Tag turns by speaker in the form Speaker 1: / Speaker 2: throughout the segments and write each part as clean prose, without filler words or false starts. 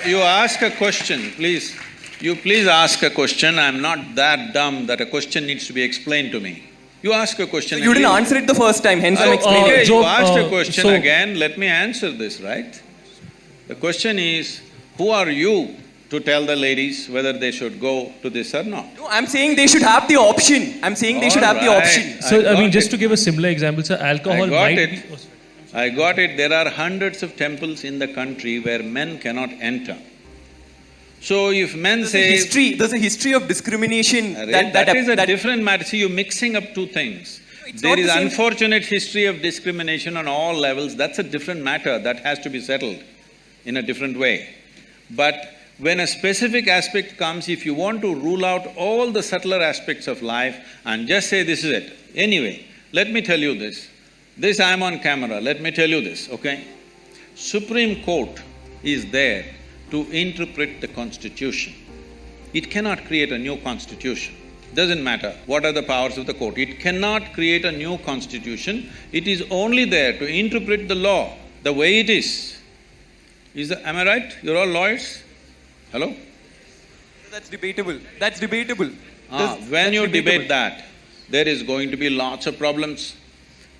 Speaker 1: You ask a question, please. You please ask a question. I'm not that dumb that a question needs to be explained to me. You ask a question.
Speaker 2: So you didn't answer it the first time, hence I'm explaining.
Speaker 1: Okay,
Speaker 3: Job,
Speaker 1: you asked a question again, let me answer this, right? The question is, who are you to tell the ladies whether they should go to this or not?
Speaker 2: No, I'm saying they should have the option. I'm saying they should have the option.
Speaker 3: So, just to give a similar example, sir, alcohol might be…
Speaker 1: I got it. There are hundreds of temples in the country where men cannot enter. So if men say…
Speaker 2: There's a history of discrimination
Speaker 1: that is a different matter. See, you're mixing up two things. There is unfortunate history of discrimination on all levels, that's a different matter, that has to be settled in a different way. But when a specific aspect comes, if you want to rule out all the subtler aspects of life and just say this is it… Anyway, let me tell you this. This I'm on camera, let me tell you this, okay? Supreme Court is there to interpret the constitution. It cannot create a new constitution. Doesn't matter what are the powers of the court. It cannot create a new constitution. It is only there to interpret the law the way it is. Am I right? You're all lawyers? Hello?
Speaker 2: That's debatable. That's debatable.
Speaker 1: When you debate that, there is going to be lots of problems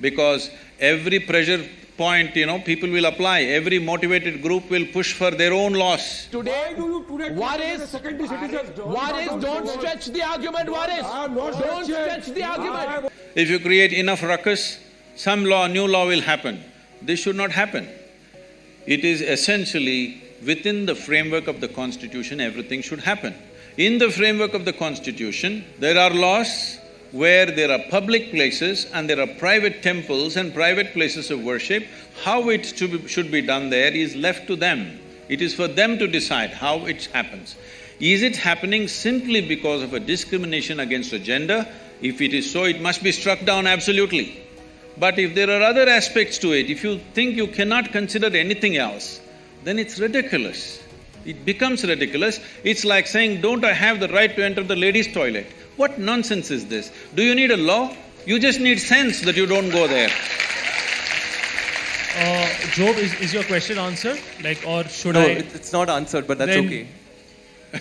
Speaker 1: because every pressure point, people will apply. Every motivated group will push for their own laws.
Speaker 4: Today, Waris, don't stretch the argument, Waris. Don't stretch the argument.
Speaker 1: If you create enough ruckus, some new law will happen. This should not happen. It is essentially within the framework of the constitution, everything should happen. In the framework of the constitution, there are laws where there are public places and there are private temples and private places of worship. How it should be done there is left to them. It is for them to decide how it happens. Is it happening simply because of a discrimination against a gender? If it is so, it must be struck down absolutely. But if there are other aspects to it, if you think you cannot consider anything else, then it's ridiculous. It becomes ridiculous. It's like saying, don't I have the right to enter the ladies' toilet? What nonsense is this? Do you need a law? You just need sense that you don't go there.
Speaker 3: Job, is your question answered? Or should
Speaker 2: No, it's not answered, but that's okay.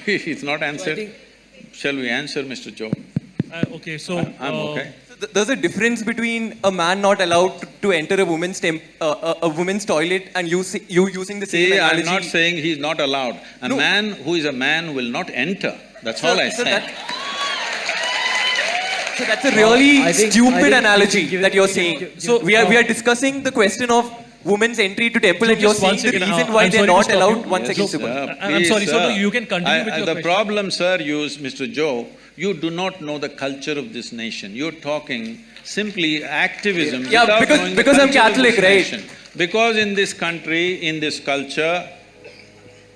Speaker 1: It's not answered? Shall we answer, Mr. Job?
Speaker 3: Okay, so…
Speaker 1: I'm okay.
Speaker 2: There's a difference between a man not allowed to enter a woman's toilet and you using the same analogy.
Speaker 1: I'm not saying he's not allowed. A man who is a man will not enter. That's all I said.
Speaker 2: So that's a really stupid analogy that you're saying. So we are discussing the question of women's entry to temple and you're saying the reason why they're not allowed. 1 second, Subal.
Speaker 3: I'm sorry, so you can continue with your question.
Speaker 1: The problem, sir, Mr. Joe, you do not know the culture of this nation. You're talking simply activism without knowing the
Speaker 2: because I'm
Speaker 1: culture of
Speaker 2: Catholic,
Speaker 1: this
Speaker 2: right?
Speaker 1: nation. Because in this country, in this culture,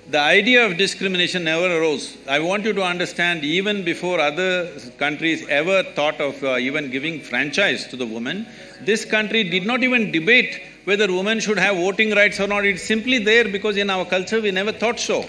Speaker 1: the idea of discrimination never arose. I want you to understand, even before other countries ever thought of even giving franchise to the woman, this country did not even debate whether women should have voting rights or not. It's simply there because in our culture we never thought so.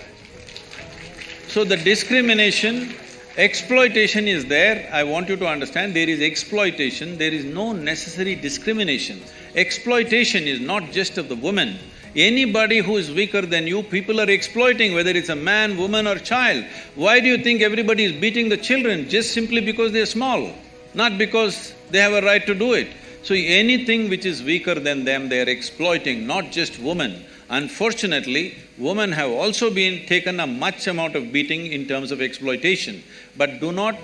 Speaker 1: So the discrimination, exploitation is there. I want you to understand, there is exploitation, there is no necessary discrimination. Exploitation is not just of the woman. Anybody who is weaker than you, people are exploiting, whether it's a man, woman or child. Why do you think everybody is beating the children? Just simply because they're small, not because they have a right to do it. So anything which is weaker than them, they are exploiting, not just women. Unfortunately, women have also been taken a much amount of beating in terms of exploitation. But do not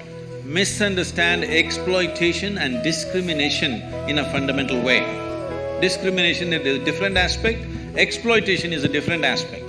Speaker 1: misunderstand exploitation and discrimination in a fundamental way. Discrimination is a different aspect, exploitation is a different aspect.